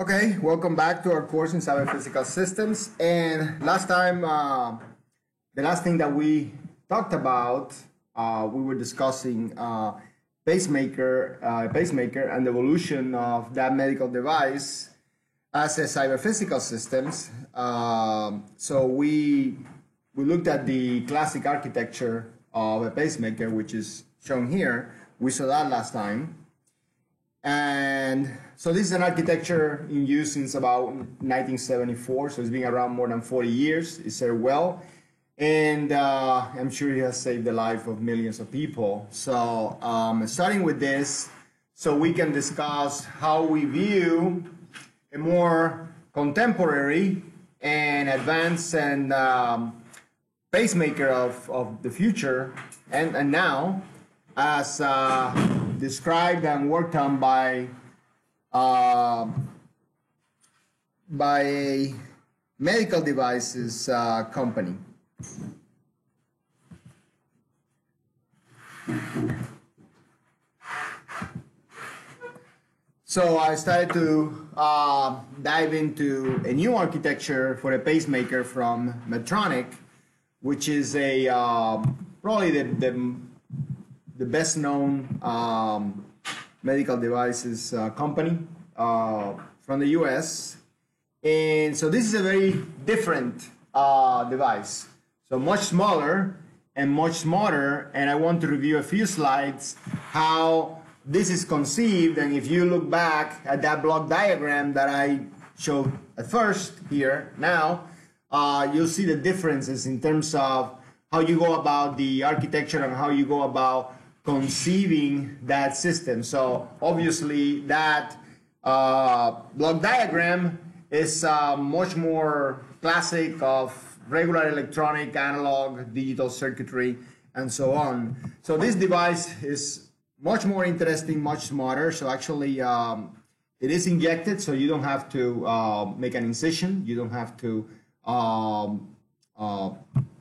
Okay, welcome back to our course in cyber physical systems. And last time, the last thing that we talked about, we were discussing pacemaker and the evolution of that medical device as a cyber physical systems. So we looked at the classic architecture of a pacemaker, which is shown here. We saw that last time. And so this is an architecture in use since about 1974, so it's been around more than 40 years. It's served well, and I'm sure it has saved the life of millions of people. So starting with this, so we can discuss how we view a more contemporary and advanced and pacemaker of the future and now as described and worked on by a medical devices company. So I started to dive into a new architecture for a pacemaker from Medtronic, which is a probably the best known medical devices company from the US. And so this is a very different device. So much smaller and much smarter. And I want to review a few slides how this is conceived. And if you look back at that block diagram that I showed at first here now, you'll see the differences in terms of how you go about the architecture and how you go about conceiving that system. So obviously that block diagram is much more classic of regular electronic, analog, digital circuitry, and so on. So this device is much more interesting, much smarter. So actually it is injected, so you don't have to make an incision. You don't have to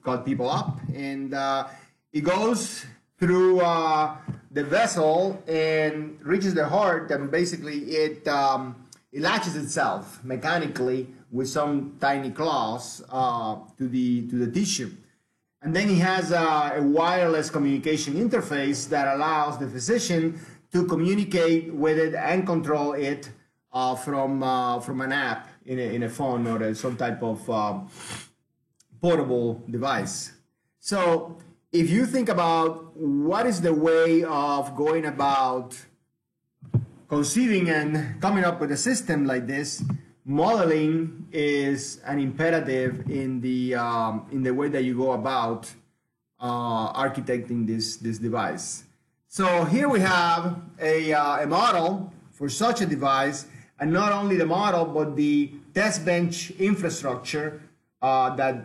cut people up. And it goes through the vessel and reaches the heart, and basically it latches itself mechanically with some tiny claws to the tissue. And then it has a wireless communication interface that allows the physician to communicate with it and control it from an app in a phone or some type of portable device. So if you think about what is the way of going about conceiving and coming up with a system like this, modeling is an imperative in the way that you go about architecting this device. So here we have a model for such a device, and not only the model but the test bench infrastructure that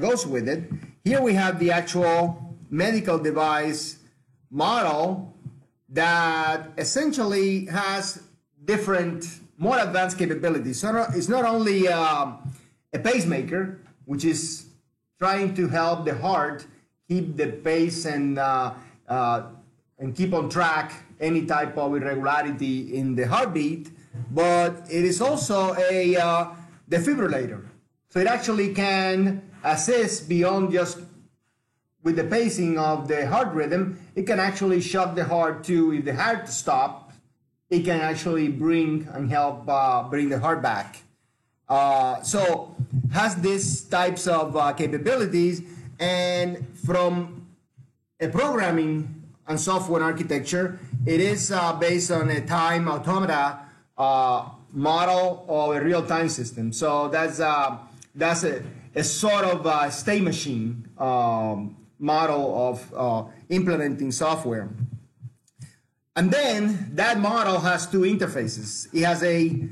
goes with it. Here we have the actual medical device model that essentially has different, more advanced capabilities. So it's not only a pacemaker, which is trying to help the heart keep the pace and keep on track any type of irregularity in the heartbeat, but it is also a defibrillator. So it actually can assist beyond just with the pacing of the heart rhythm. It can actually shock the heart too. If the heart stops, it can actually bring and help bring the heart back. So has these types of capabilities, and from a programming and software architecture, it is based on a time automata model of a real-time system. So that's a sort of state machine model of implementing software. And then that model has two interfaces. It has a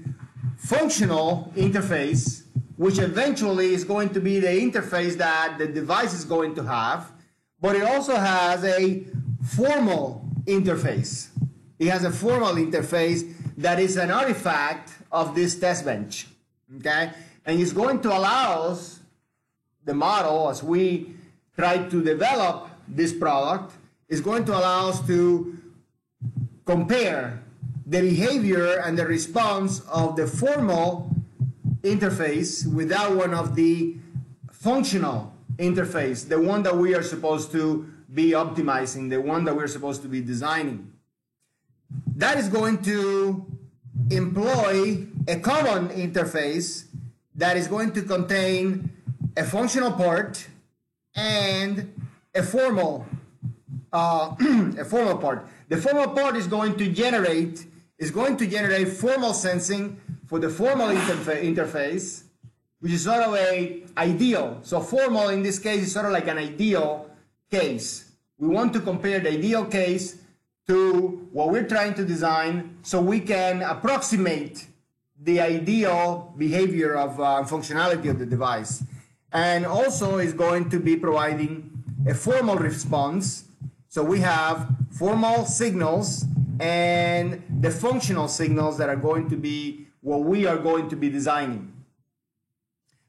functional interface, which eventually is going to be the interface that the device is going to have, but it also has a formal interface. It has a formal interface that is an artifact of this test bench, okay? And it's going to allow us, the model, as we try to develop this product, is going to allow us to compare the behavior and the response of the formal interface with that one of the functional interface, the one that we are supposed to be optimizing, the one that we're supposed to be designing. That is going to employ a common interface that is going to contain a functional part and a formal part. The formal part is going to generate formal sensing for the formal interface, which is sort of a ideal. So formal in this case is sort of like an ideal case. We want to compare the ideal case to what we're trying to design so we can approximate the ideal behavior of functionality of the device. And also is going to be providing a formal response. So we have formal signals and the functional signals that are going to be what we are going to be designing.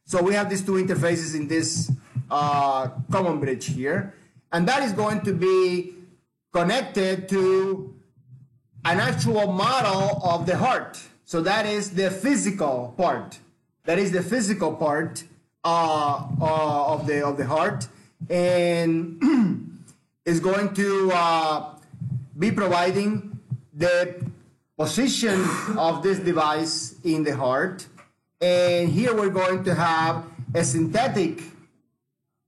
So we have these two interfaces in this common bridge here. And that is going to be connected to an actual model of the heart. So that is the physical part. That is the physical part of the heart, and is going to be providing the position of this device in the heart. And here we're going to have a synthetic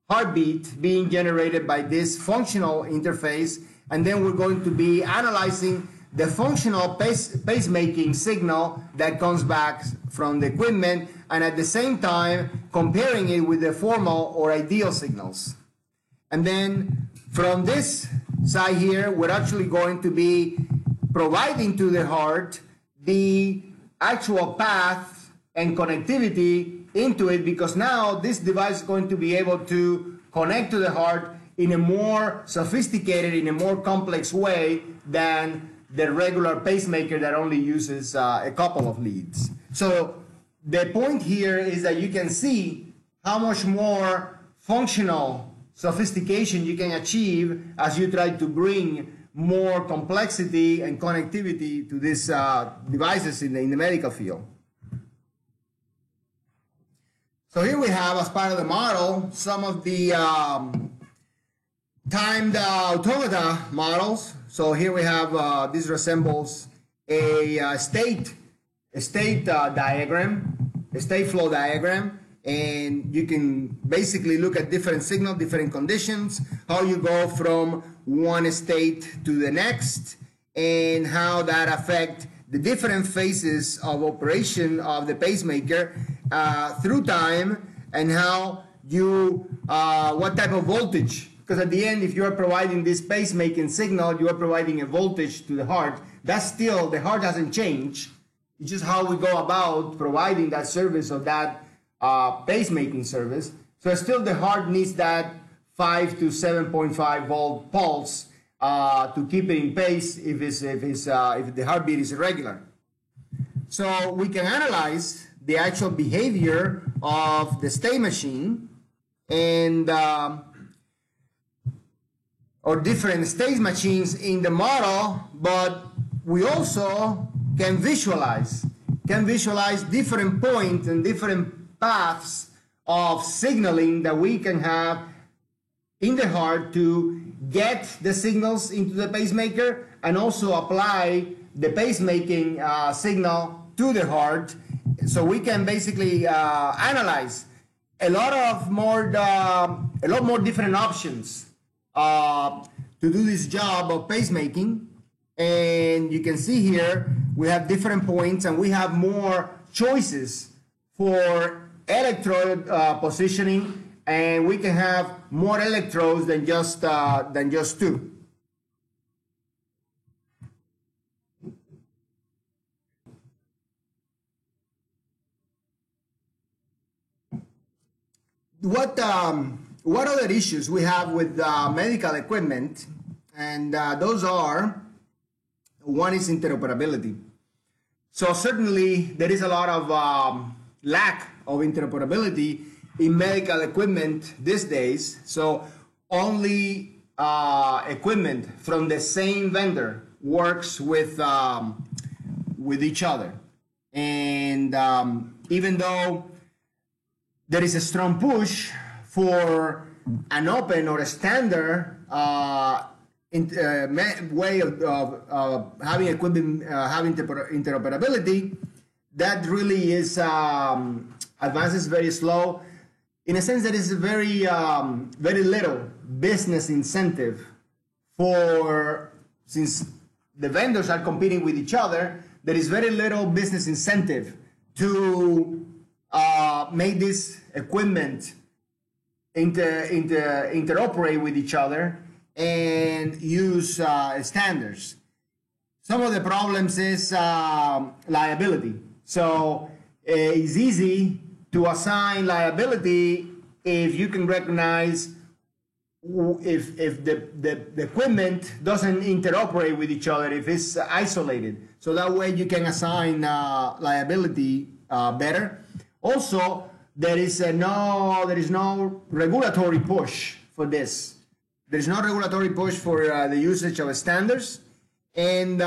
heartbeat being generated by this functional interface, and then we're going to be analyzing the functional pacemaking signal that comes back from the equipment, and at the same time comparing it with the formal or ideal signals. And then from this side here, we're actually going to be providing to the heart the actual path and connectivity into it, because now this device is going to be able to connect to the heart in a more sophisticated, in a more complex way than the regular pacemaker that only uses a couple of leads. So the point here is that you can see how much more functional sophistication you can achieve as you try to bring more complexity and connectivity to these devices in the medical field. So here we have, as part of the model, some of the timed automata models. So here we have, this resembles a state diagram, a state flow diagram, and you can basically look at different signals, different conditions, how you go from one state to the next, and how that affect the different phases of operation of the pacemaker through time, and how you, what type of voltage. Because at the end, if you are providing this pacemaking signal, you are providing a voltage to the heart. That's still, the heart hasn't changed. It's just how we go about providing that service of that pacemaking service. So still the heart needs that 5 to 7.5 volt pulse to keep it in pace if the heartbeat is irregular. So we can analyze the actual behavior of the state machine and or different state machines in the model, but we also can visualize different points and different paths of signaling that we can have in the heart to get the signals into the pacemaker and also apply the pacemaking signal to the heart. So we can basically analyze a lot more different options to do this job of pacemaking. And you can see here we have different points and we have more choices for electrode positioning, and we can have more electrodes than just two. What other issues we have with medical equipment? And those are, one is interoperability. So certainly there is a lot of lack of interoperability in medical equipment these days. So only equipment from the same vendor works with with each other. And even though there is a strong push for an open or a standard way of having equipment, having interoperability, that really is advances very slow. In a sense, there is very very little business incentive for, since the vendors are competing with each other, there is very little business incentive to make this equipment interoperate with each other and use standards. Some of the problems is liability. So it's easy to assign liability if you can recognize if the equipment doesn't interoperate with each other, if it's isolated. So that way you can assign liability better. Also, there is no regulatory push for this. There is no regulatory push for the usage of standards. And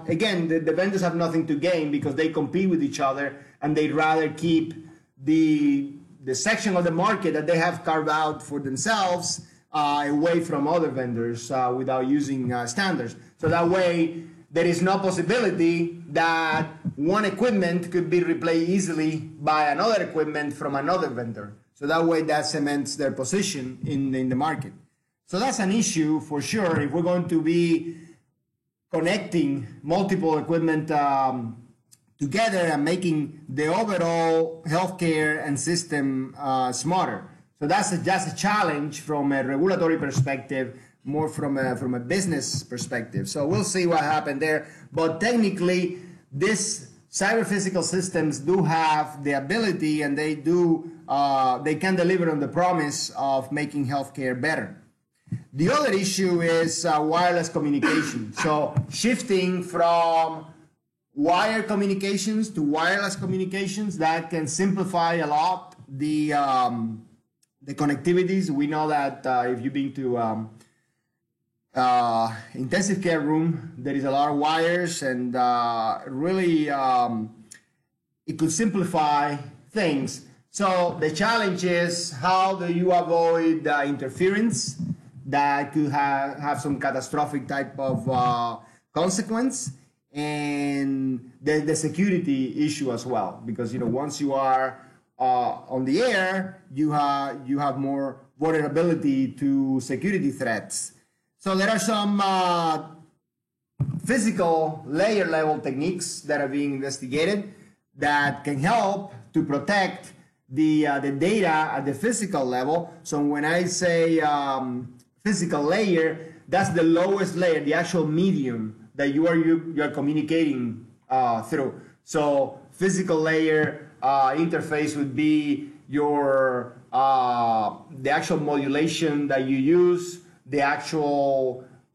again, the vendors have nothing to gain because they compete with each other, and they'd rather keep the section of the market that they have carved out for themselves away from other vendors without using standards. So that way, there is no possibility that one equipment could be replaced easily by another equipment from another vendor. So that way, that cements their position in the market. So that's an issue for sure if we're going to be connecting multiple equipment together and making the overall healthcare and system smarter. So that's a challenge from a regulatory perspective, more from a business perspective. So we'll see what happened there. But technically, these cyber physical systems do have the ability, and they can deliver on the promise of making healthcare better. The other issue is wireless communication. So shifting from wired communications to wireless communications, that can simplify a lot the connectivities. We know that if you've been to intensive care room, there is a lot of wires, and really it could simplify things. So the challenge is, how do you avoid interference that could have some catastrophic type of consequence, and the security issue as well, because once you are on the air, you have more vulnerability to security threats. So there are some physical layer level techniques that are being investigated that can help to protect the data at the physical level. So when I say physical layer, that's the lowest layer, the actual medium that you are communicating through. So physical layer interface would be your the actual modulation that you use,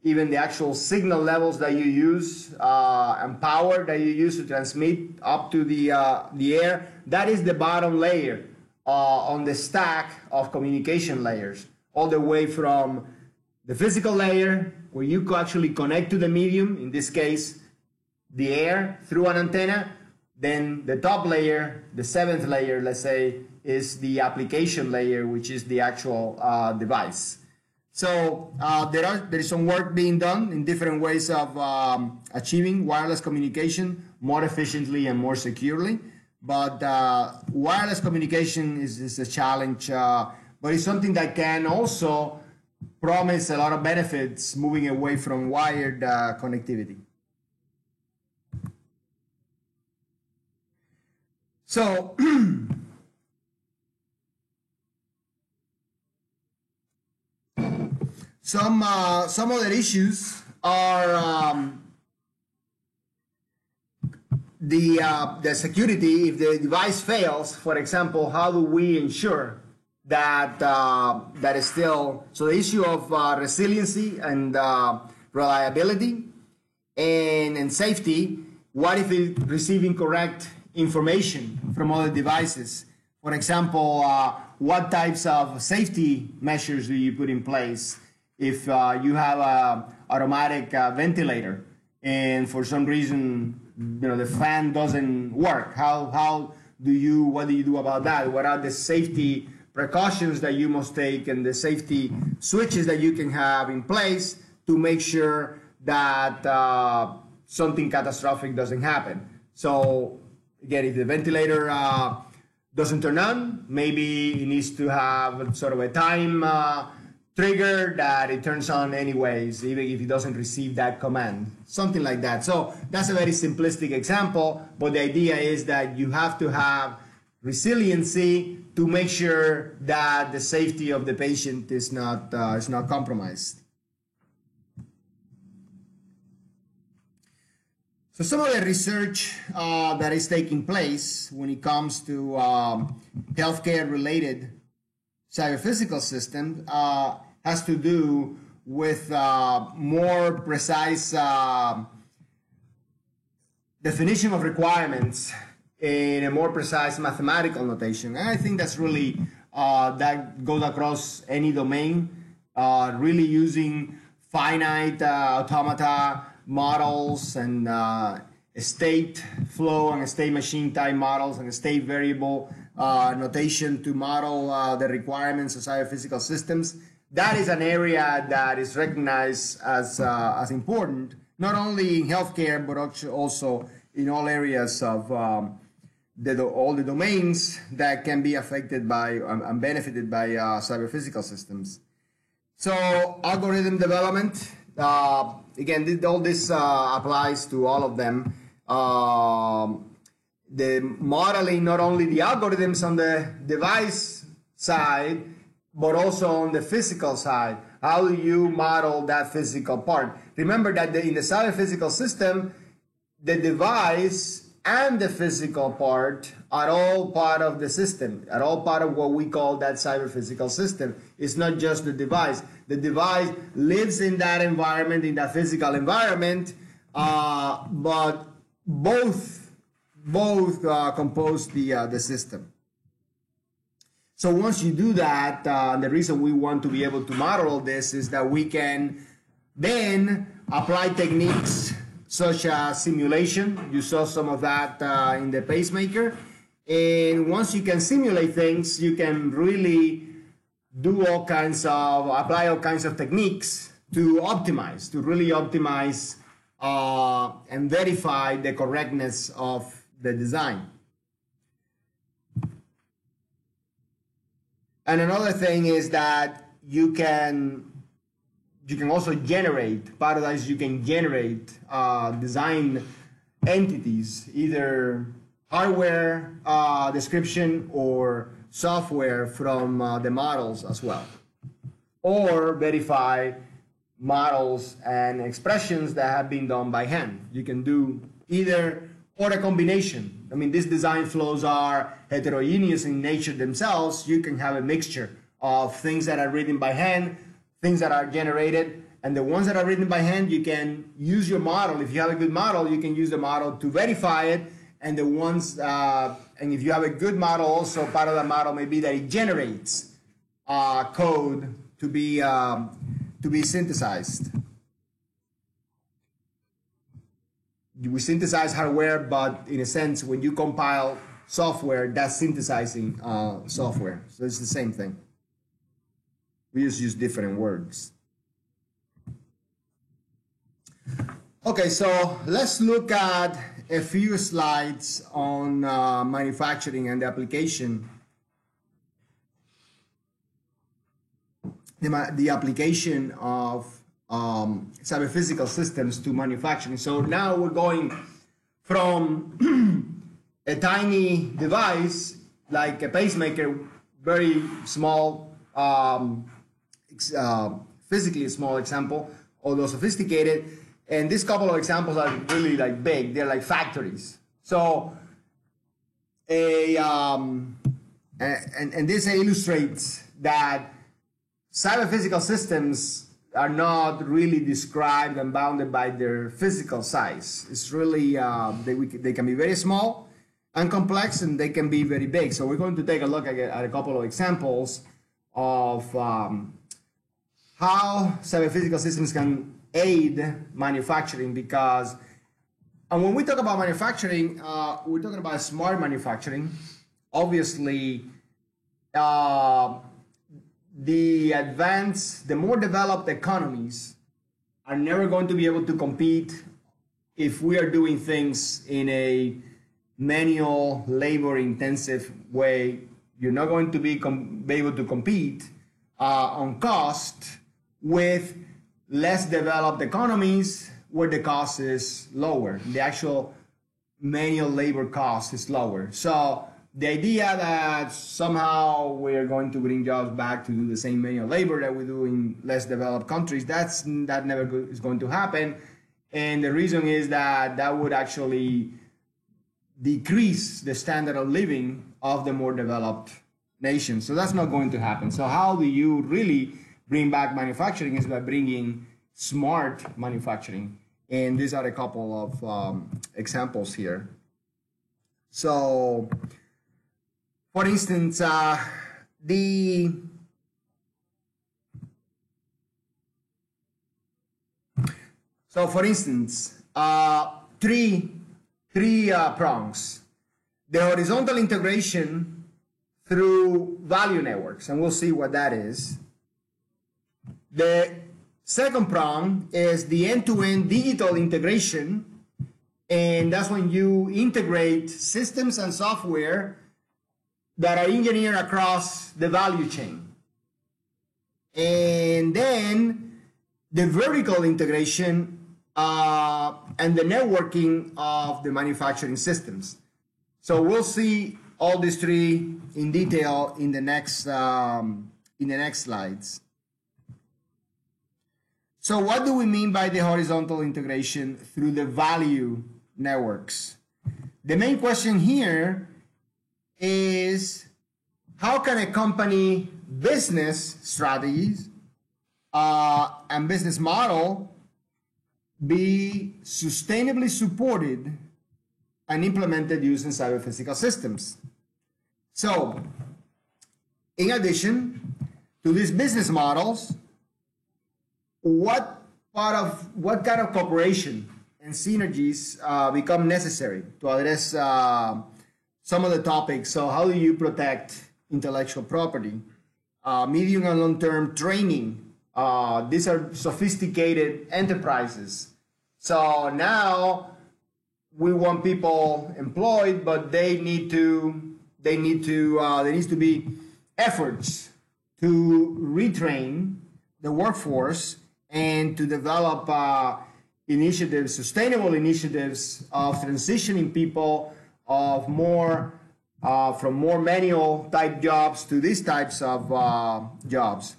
even the actual signal levels that you use, and power that you use to transmit up to the air. That is the bottom layer on the stack of communication layers, all the way from the physical layer, where you could actually connect to the medium, in this case, the air, through an antenna. Then the top layer, the seventh layer, let's say, is the application layer, which is the actual device. So there is some work being done in different ways of achieving wireless communication more efficiently and more securely. But wireless communication is a challenge, but it's something that can also promise a lot of benefits moving away from wired connectivity. So some other issues are the security. If the device fails, for example, how do we ensure that that is still, so the issue of resiliency and reliability and safety. What if it receiving correct information from other devices? For example, what types of safety measures do you put in place if you have an automatic ventilator and for some reason the fan doesn't work. What do you do about that? What are the safety precautions that you must take and the safety switches that you can have in place to make sure that something catastrophic doesn't happen? So again, if the ventilator doesn't turn on, maybe it needs to have sort of a time trigger that it turns on anyways, even if it doesn't receive that command, something like that. So that's a very simplistic example, but the idea is that you have to have resiliency to make sure that the safety of the patient is not compromised. So some of the research that is taking place when it comes to healthcare-related cyber-physical system has to do with more precise definition of requirements in a more precise mathematical notation. And I think that's really, that goes across any domain, really using finite automata models and state flow and state machine type models and state variable notation to model the requirements of cyber-physical systems. That is an area that is recognized as important, not only in healthcare, but also in all areas of all the domains that can be affected by and benefited by cyber-physical systems. So algorithm development, again, all this applies to all of them. The modeling, not only the algorithms on the device side, but also on the physical side. How do you model that physical part? Remember that in the cyber-physical system, the device and the physical part are all part of the system, are all part of what we call that cyber-physical system. It's not just the device. The device lives in that environment, in that physical environment, but both compose the system. So once you do that, the reason we want to be able to model all this is that we can then apply techniques such as simulation. You saw some of that in the pacemaker. And once you can simulate things, you can really apply all kinds of techniques to optimize, to really optimize and verify the correctness of the design. And another thing is that you can also generate, part of that is you can generate design entities, either hardware description or software from the models as well, or verify models and expressions that have been done by hand. You can do either or a combination. I mean, these design flows are heterogeneous in nature themselves. You can have a mixture of things that are written by hand, things that are generated, and the ones that are written by hand, you can use your model. If you have a good model, you can use the model to verify it, and the ones, and if you have a good model, also part of that model may be that it generates code to be synthesized. We synthesize hardware, but in a sense, when you compile software, that's synthesizing software. So it's the same thing. We just use different words. Okay, so let's look at a few slides on manufacturing and the application. The application of cyber-physical systems to manufacturing. So now we're going from a tiny device like a pacemaker, very small, physically a small example, although sophisticated. And this couple of examples are really like big. They're like factories. So and this illustrates that cyber-physical systems are not really described and bounded by their physical size. It's really, they can be very small and complex, and they can be very big. So we're going to take a look at a couple of examples of how cyber-physical systems can aid manufacturing, because And when we talk about manufacturing, we're talking about smart manufacturing. Obviously, the more developed economies are never going to be able to compete if we are doing things in a manual, labor-intensive way. You're not going to be able to compete on cost with less developed economies where the cost is lower. The actual manual labor cost is lower. So the idea that somehow we're going to bring jobs back to do the same manual labor that we do in less developed countries, that never is going to happen. And the reason is that would actually decrease the standard of living of the more developed nations. So that's not going to happen. So how do you really bring back manufacturing is by bringing smart manufacturing. And these are a couple of examples here. So, for instance, three prongs. The horizontal integration through value networks, and we'll see what that is. The second prong is the end-to-end digital integration, and that's when you integrate systems and software that are engineered across the value chain. And then the vertical integration and the networking of the manufacturing systems. So we'll see all these three in detail in the next slides. So what do we mean by the horizontal integration through the value networks? The main question here is, how can a company business strategies and business model be sustainably supported and implemented using cyber-physical systems? So, in addition to these business models, what kind of cooperation and synergies become necessary to address some of the topics? So how do you protect intellectual property? Medium and long-term training. These are sophisticated enterprises. So now we want people employed, but there needs to be efforts to retrain the workforce and to develop initiatives, sustainable initiatives of transitioning people of more from more manual type jobs to these types of jobs.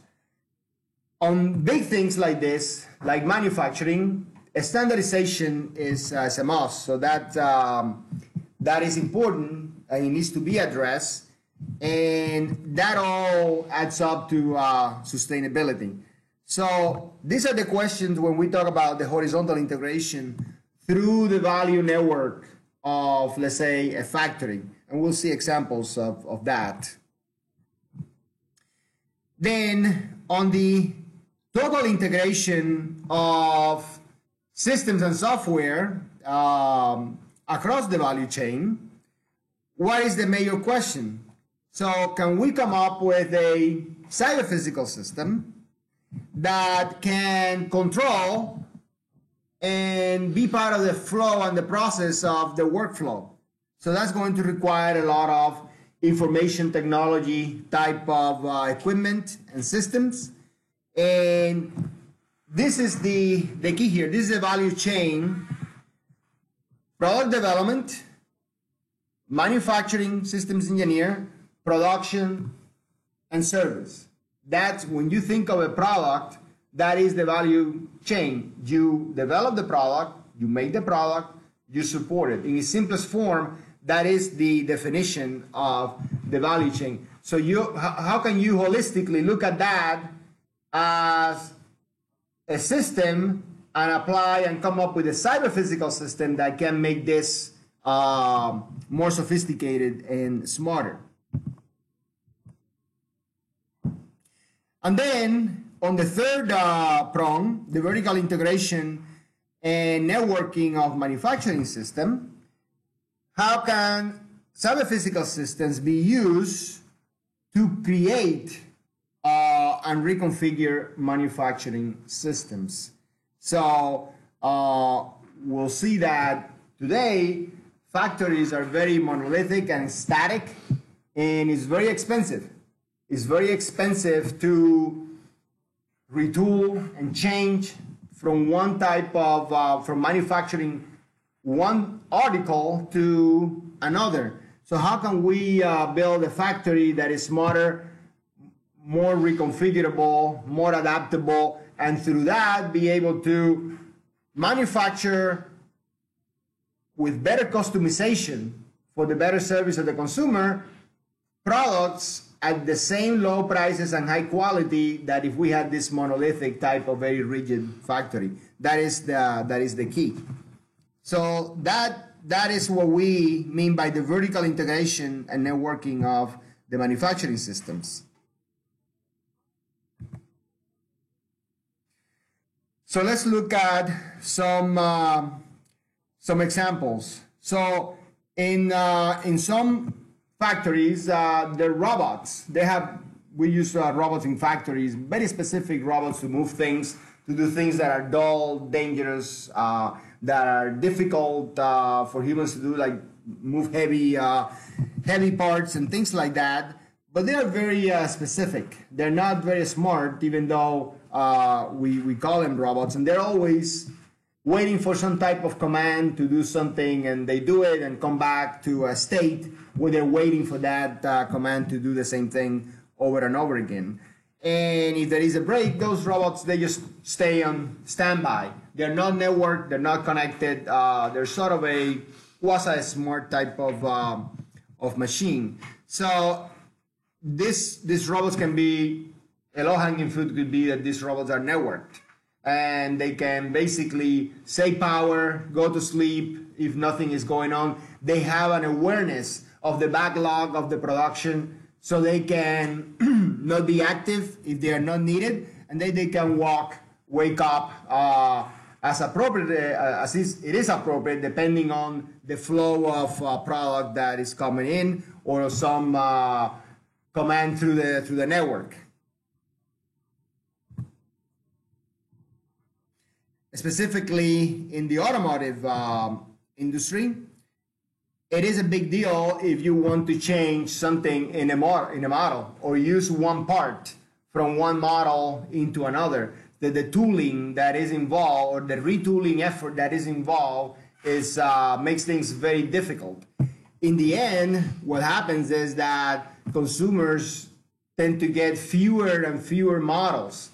On big things like this, like manufacturing, standardization is a must. So that is important and it needs to be addressed, and that all adds up to sustainability. So these are the questions when we talk about the horizontal integration through the value network of, let's say, a factory. And we'll see examples of that. Then on the total integration of systems and software across the value chain, what is the major question? So can we come up with a cyber-physical system that can control and be part of the flow and the process of the workflow? So that's going to require a lot of information technology type of equipment and systems. And this is the key here. This is the value chain: product development, manufacturing, systems engineer, production, and service. That's when you think of a product, that is the value chain. You develop the product, you make the product, you support it. In its simplest form, that is the definition of the value chain. So how can you holistically look at that as a system and apply and come up with a cyber-physical system that can make this more sophisticated and smarter? And then on the third prong, the vertical integration and networking of manufacturing system, how can cyber-physical systems be used to create and reconfigure manufacturing systems? So we'll see that today factories are very monolithic and static, and it's very expensive. It's very expensive to retool and change from one type of, from manufacturing one article to another. So how can we build a factory that is smarter, more reconfigurable, more adaptable, and through that be able to manufacture with better customization for the better service of the consumer products at the same low prices and high quality that if we had this monolithic type of very rigid factory. That is the key. So that is what we mean by the vertical integration and networking of the manufacturing systems. So let's look at some examples. So in some factories, the robots, we use robots in factories, very specific robots to move things, to do things that are dull, dangerous, that are difficult for humans to do, like move heavy parts and things like that. But they are very specific. They're not very smart, even though we call them robots, and they're always waiting for some type of command to do something, and they do it and come back to a state where they're waiting for that command to do the same thing over and over again. And if there is a break, those robots, they just stay on standby. They're not networked, they're not connected, they're sort of a quasi-smart type of machine. So these robots can be, a low-hanging fruit could be that these robots are networked. And they can basically save power, go to sleep if nothing is going on. They have an awareness of the backlog of the production, so they can not be active if they are not needed, and then they can wake up as appropriate, as it is appropriate, depending on the flow of product that is coming in or some command through the network. Specifically in the automotive industry, it is a big deal if you want to change something in a model or use one part from one model into another. The tooling that is involved or the retooling effort that is involved makes things very difficult. In the end, what happens is that consumers tend to get fewer and fewer models.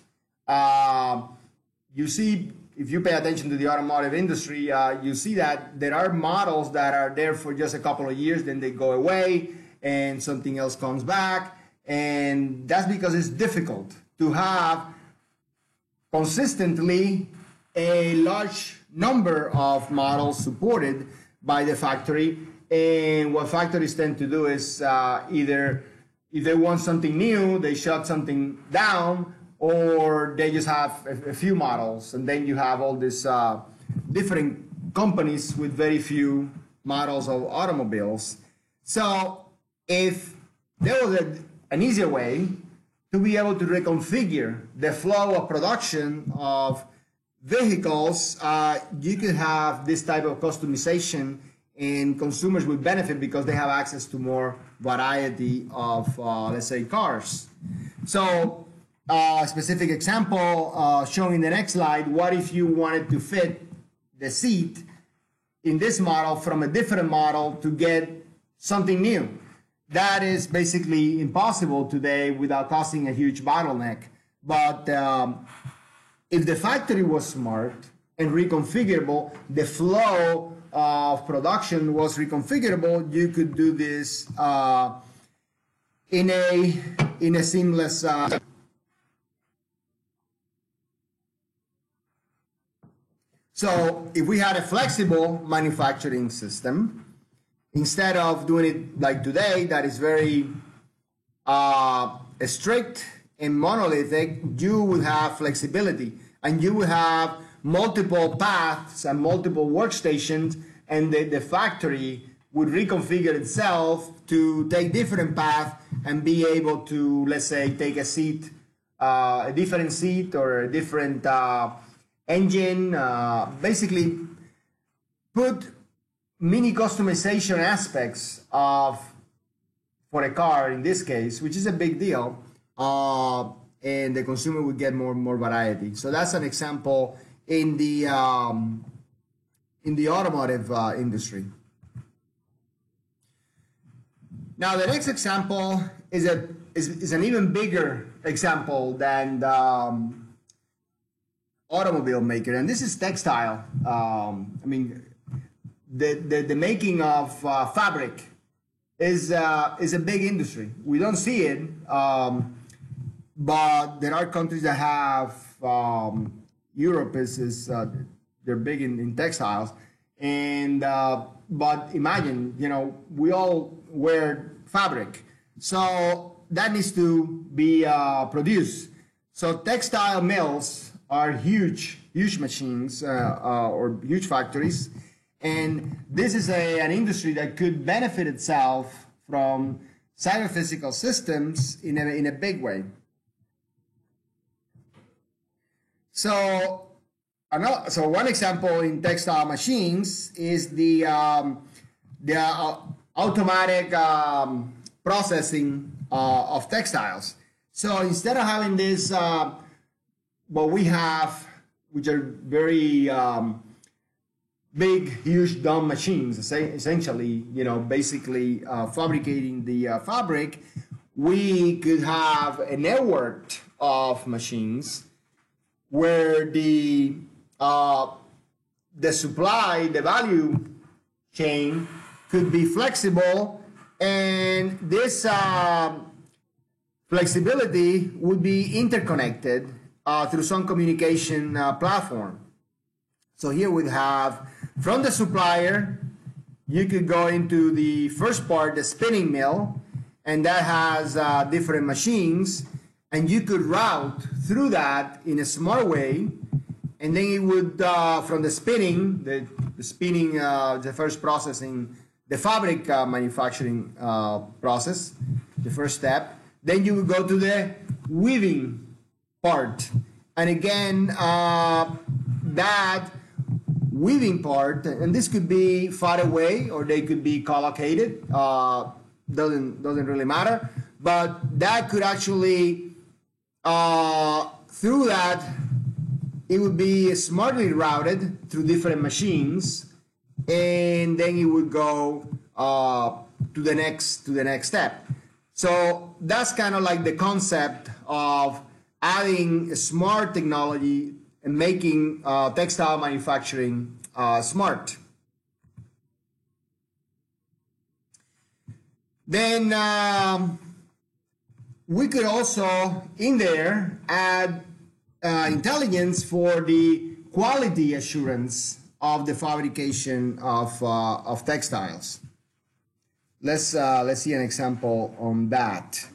You see, if you pay attention to the automotive industry, you see that there are models that are there for just a couple of years, then they go away and something else comes back. And that's because it's difficult to have consistently a large number of models supported by the factory. And what factories tend to do is either if they want something new, they shut something down, or they just have a few models, and then you have all these different companies with very few models of automobiles. So if there was an easier way to be able to reconfigure the flow of production of vehicles, you could have this type of customization, and consumers would benefit because they have access to more variety of, let's say, cars. So a specific example shown in the next slide, what if you wanted to fit the seat in this model from a different model to get something new? That is basically impossible today without causing a huge bottleneck. But if the factory was smart and reconfigurable, the flow of production was reconfigurable, you could do this in a seamless So if we had a flexible manufacturing system, instead of doing it like today, that is very strict and monolithic, you would have flexibility, and you would have multiple paths and multiple workstations, and the factory would reconfigure itself to take different paths and be able to, let's say, take a seat, a different seat or a different engine, basically put mini customization aspects of for a car in this case, which is a big deal, and the consumer would get more variety. So that's an example in the automotive industry. Now the next example is an even bigger example than the automobile maker, and this is textile. I mean, the making of fabric is a big industry. We don't see it, but there are countries that have. Europe is they're big in textiles, and but imagine, you know, we all wear fabric, so that needs to be produced. So textile mills are huge machines or huge factories. And this is an industry that could benefit itself from cyber-physical systems in a big way. So one example in textile machines is the automatic processing of textiles. So instead of having this, what we have, which are very big, huge dumb machines, essentially, you know, basically fabricating the fabric, we could have a network of machines where the supply, the value chain could be flexible, and this flexibility would be interconnected through some communication platform. So here we have, from the supplier, you could go into the first part, the spinning mill, and that has different machines, and you could route through that in a smart way, and then it would, from the spinning, the first processing, the fabric manufacturing process, the first step, then you would go to the weaving part, and again, that weaving part, and this could be far away or they could be collocated, doesn't really matter, but that could actually through that it would be smartly routed through different machines, and then it would go to the next step. So that's kind of like the concept of adding smart technology and making textile manufacturing smart. Then we could also in there add intelligence for the quality assurance of the fabrication of textiles. Let's see an example on that.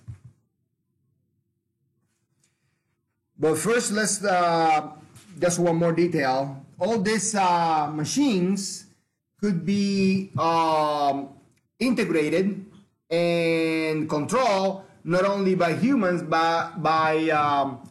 But first, let's just one more detail. All these machines could be integrated and controlled not only by humans but by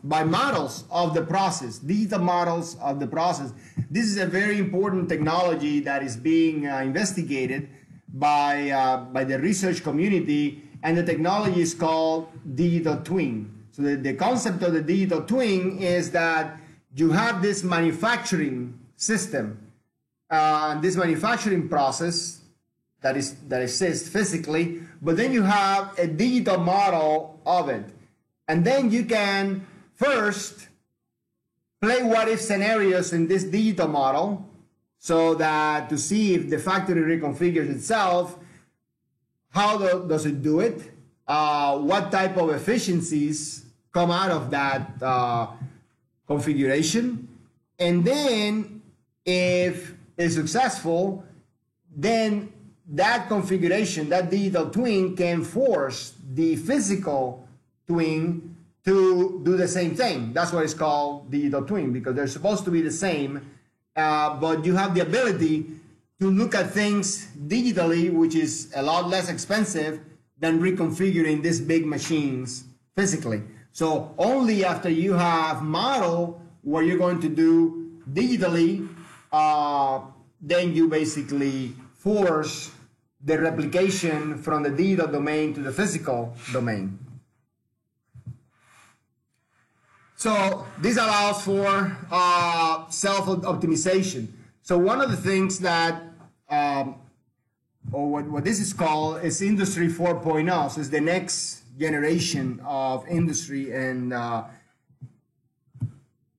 models of the process, digital models of the process. This is a very important technology that is being investigated by the research community, and the technology is called digital twin. So the concept of the digital twin is that you have this manufacturing system, this manufacturing process that exists physically, but then you have a digital model of it. And then you can first play what-if scenarios in this digital model so that to see if the factory reconfigures itself, how does it do it, what type of efficiencies come out of that configuration, and then if it's successful, then that configuration, that digital twin, can force the physical twin to do the same thing. That's why it's called digital twin, because they're supposed to be the same, but you have the ability to look at things digitally, which is a lot less expensive than reconfiguring these big machines physically. So only after you have model what you're going to do digitally, then you basically force the replication from the digital domain to the physical domain. So this allows for self-optimization. So one of the things that, or what this is called, is Industry 4.0. So it's the next generation of industry and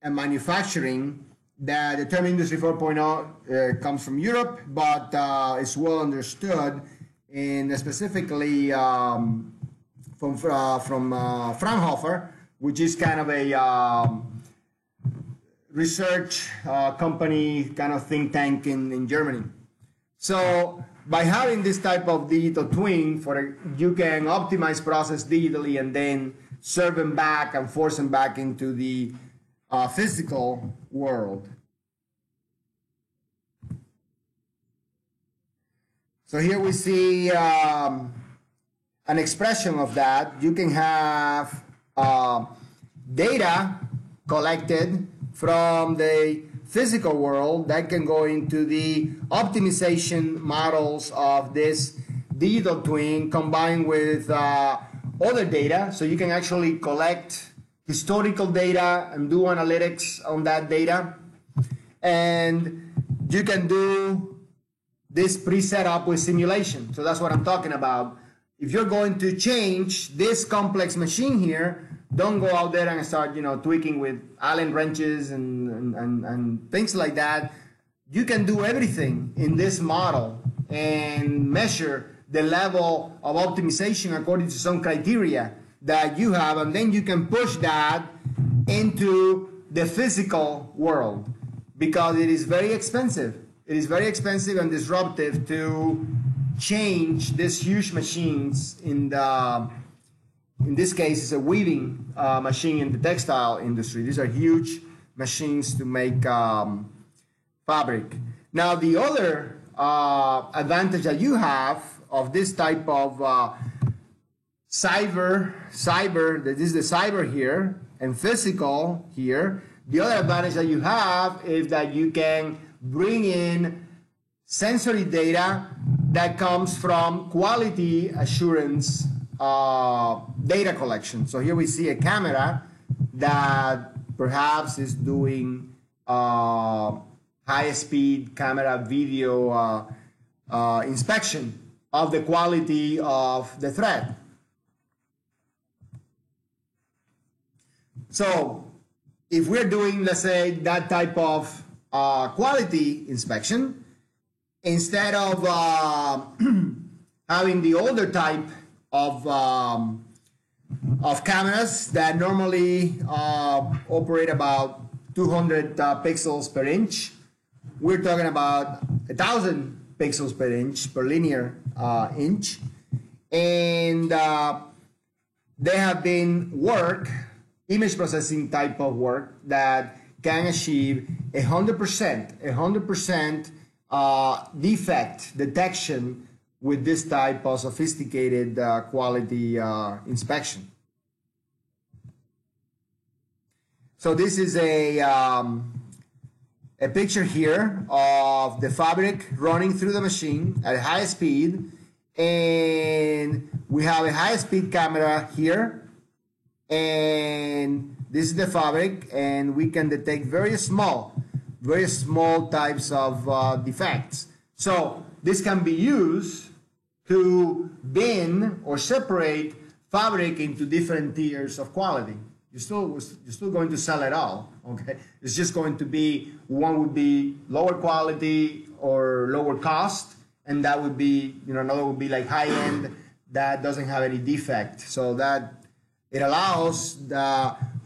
manufacturing. That the term Industry 4.0 comes from Europe, but is well understood, and specifically from Fraunhofer, which is kind of a research company, kind of think tank in Germany. So by having this type of digital twin, you can optimize process digitally and then serve them back and force them back into the physical world. So here we see an expression of that. You can have data collected from the physical world that can go into the optimization models of this digital twin combined with other data. So you can actually collect historical data and do analytics on that data. And you can do this pre-set up with simulation. So that's what I'm talking about. If you're going to change this complex machine here, don't go out there and start, tweaking with Allen wrenches and things like that. You can do everything in this model and measure the level of optimization according to some criteria that you have, and then you can push that into the physical world, because it is very expensive. It is very expensive and disruptive to change these huge machines in this case, it's a weaving machine in the textile industry. These are huge machines to make fabric. Now, the other advantage that you have of this type of cyber, this is the cyber here, and physical here. The other advantage that you have is that you can bring in sensory data that comes from quality assurance data collection. So here we see a camera that perhaps is doing high-speed camera video inspection of the quality of the thread. So if we're doing, let's say, that type of quality inspection, instead of having the older type of cameras that normally operate about 200 pixels per inch, we're talking about 1,000 pixels per inch, per linear inch. And there have been image processing type of work that can achieve 100% defect detection with this type of sophisticated quality inspection. So this is a picture here of the fabric running through the machine at high speed, and we have a high-speed camera here, and this is the fabric, and we can detect very small types of defects. So this can be used to bin or separate fabric into different tiers of quality. You're still going to sell it all, okay? It's just going to be, one would be lower quality or lower cost, and that would be, another would be like high end that doesn't have any defect. So that it allows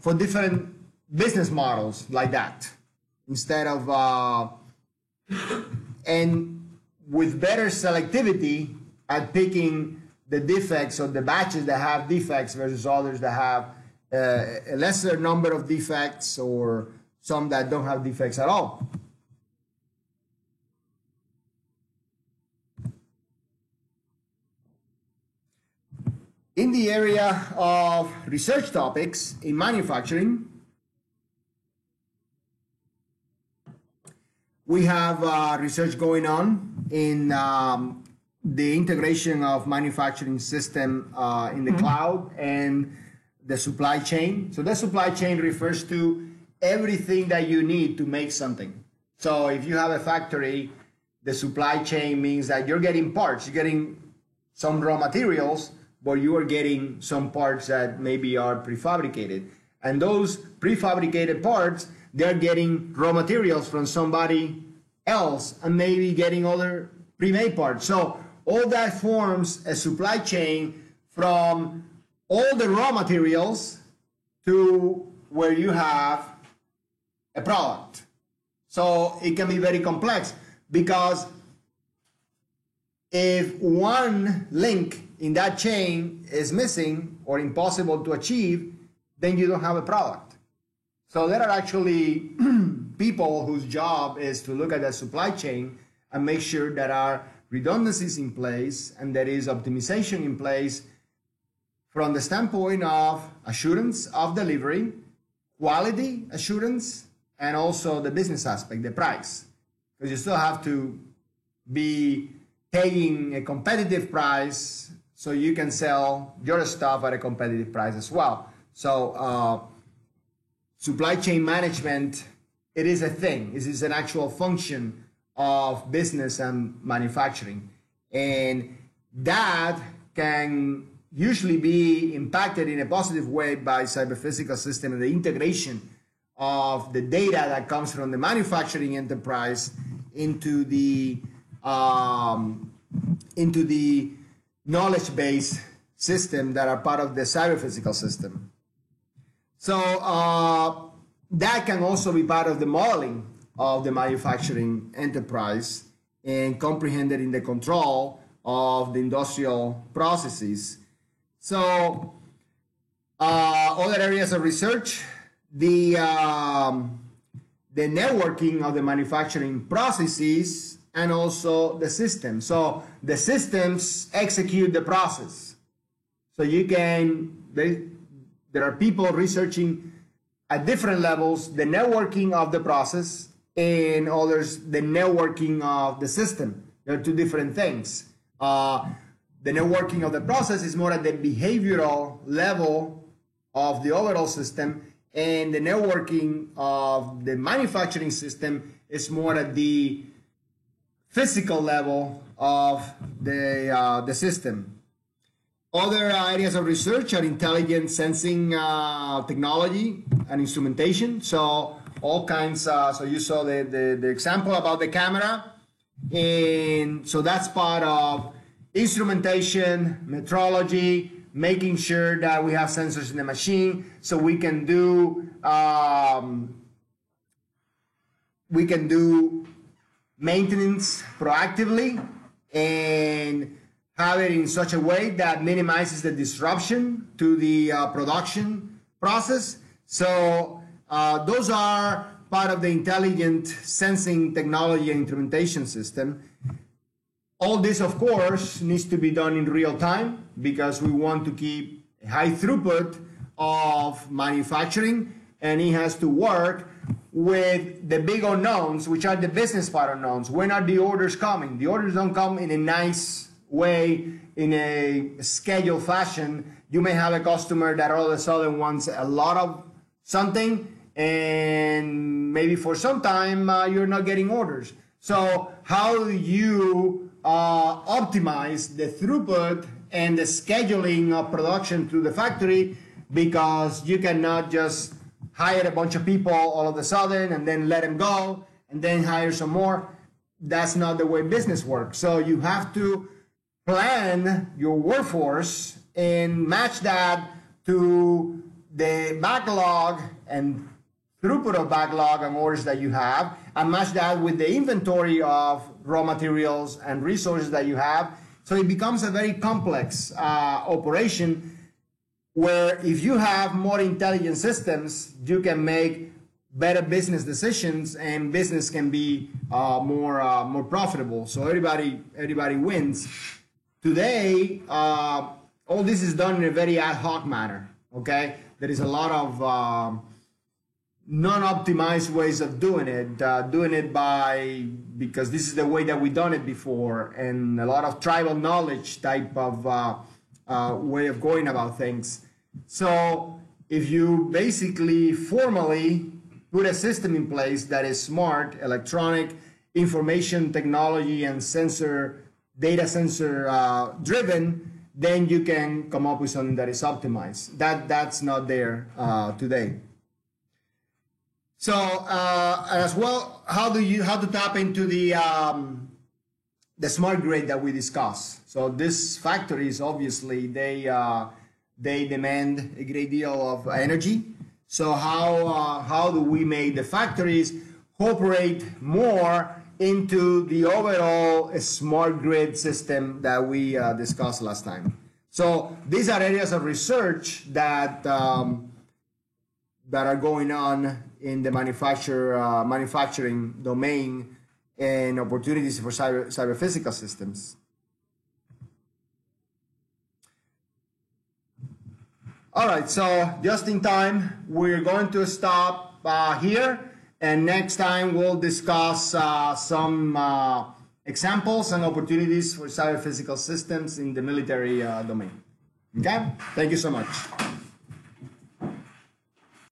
for different business models like that. Instead of, and with better selectivity at picking the defects or the batches that have defects versus others that have a lesser number of defects or some that don't have defects at all. In the area of research topics in manufacturing, we have research going on in the integration of manufacturing system in the cloud and the supply chain. So the supply chain refers to everything that you need to make something. So if you have a factory, the supply chain means that you're getting parts, you're getting some raw materials, but you are getting some parts that maybe are prefabricated. And those prefabricated parts, they're getting raw materials from somebody else and maybe getting other pre-made parts. So all that forms a supply chain from all the raw materials to where you have a product. So it can be very complex because if one link in that chain is missing or impossible to achieve, then you don't have a product. So there are actually people whose job is to look at the supply chain and make sure there are redundancies in place and there is optimization in place from the standpoint of assurance of delivery, quality assurance, and also the business aspect, the price. Because you still have to be paying a competitive price so you can sell your stuff at a competitive price as well. So supply chain management, it is a thing. It is an actual function of business and manufacturing. And that can usually be impacted in a positive way by cyber-physical system and the integration of the data that comes from the manufacturing enterprise into the knowledge-based system that are part of the cyber-physical system. So that can also be part of the modeling of the manufacturing enterprise and comprehended in the control of the industrial processes. So other areas of research, the networking of the manufacturing processes and also the system. So the systems execute the process. So you can, there are people researching at different levels the networking of the process and others the networking of the system. They're two different things. The networking of the process is more at the behavioral level of the overall system, and the networking of the manufacturing system is more at the physical level of the system. Other areas of research are intelligent sensing technology and instrumentation. So all kinds, so you saw the example about the camera. And so that's part of instrumentation, metrology, making sure that we have sensors in the machine so we can do maintenance proactively and have it in such a way that minimizes the disruption to the production process. So those are part of the intelligent sensing technology and instrumentation system. All this, of course, needs to be done in real time because we want to keep a high throughput of manufacturing, and it has to work with the big unknowns, which are the business part unknowns. When are the orders coming? The orders don't come in a nice way, in a scheduled fashion. You may have a customer that all of a sudden wants a lot of something, and maybe for some time you're not getting orders. So how do you optimize the throughput and the scheduling of production through the factory? Because you cannot just hire a bunch of people all of a sudden and then let them go and then hire some more. That's not the way business works. So you have to plan your workforce and match that to the backlog and throughput of backlog and orders that you have, and match that with the inventory of raw materials and resources that you have. So it becomes a very complex operation where if you have more intelligent systems, you can make better business decisions, and business can be more profitable. So everybody wins. Today, all this is done in a very ad hoc manner. Okay, there is a lot of non-optimized ways of doing it because this is the way that we done it before, and a lot of tribal knowledge type of way of going about things. So if you basically formally put a system in place that is smart, electronic, information technology and data sensor driven, then you can come up with something that is optimized. That's not there today. So as well, how to tap into the smart grid that we discussed. So these factories, obviously, they demand a great deal of energy. So how do we make the factories cooperate more into the overall smart grid system that we discussed last time? So these are areas of research that are going on in the manufacturing domain, and opportunities for cyber physical systems. All right, so just in time, we're going to stop here, and next time we'll discuss some examples and opportunities for cyber physical systems in the military domain. Okay, thank you so much.